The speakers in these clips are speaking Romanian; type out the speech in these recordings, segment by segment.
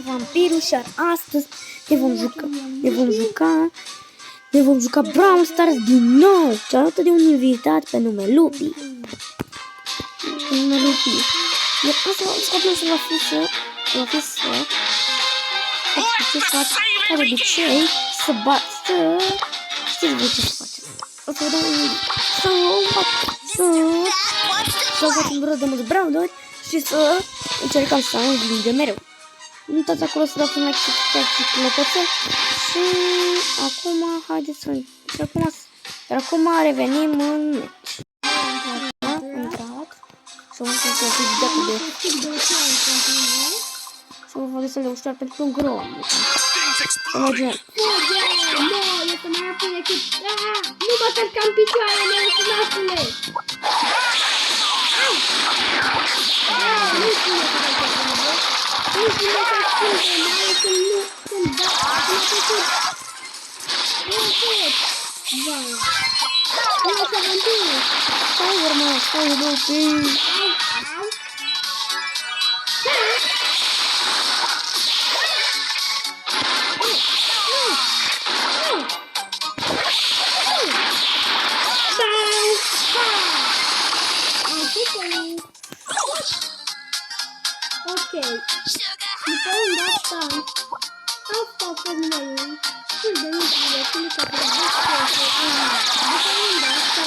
Vampirul, și astăzi ne vom juca Brawl Stars din nou, cealaltă de un invitat pe nume Lupi. Asta scopul să va fi să ca de obicei să știți voi ce să facem. O să vă dau să facem rău de mulți brawleri și să încercăm să învingem mereu. Nu uitați acolo să dați un like, subscribe și clopoțel. Și acum haideți să acum revenim în meci. Am intrat și am să fiți gata de să vă fac destul de ușor pentru un grom. Să mergem. Nu mă cărca în picioarele, sunatule! Nu știu să spune, mai când da, acum a trecut. Vai. Nu o să continui. Stai, urmă, stai, Lupi. Ok, după unde asta a fost noi și de lucrurile și nu s-a după unde asta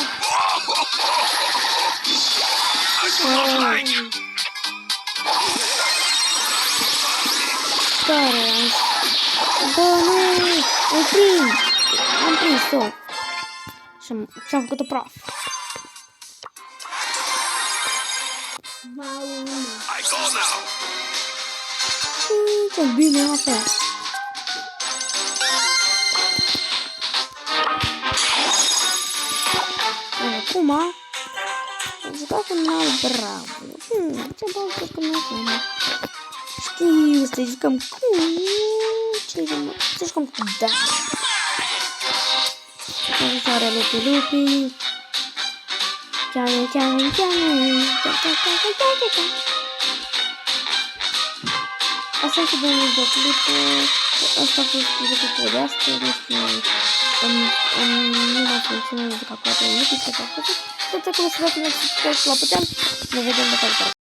Care? Bă, nu, îl prind. Am prins-o. Și-am făcut-o praf. Ce bine a fost. Acum am jucat cu un alt bravo. Ce bă, că nu acum. Știu, să jucăm cu... Să jucăm cu da. Sare Lupi. Chiane. Asta e de un videoclip. Asta a fost videoclipul de astăzi. Nu știu. Nu m-a funcționat de ca 4 minute. Să-ți acolo să dați un like, subscribe, la putem. Ne vedem data viitoare.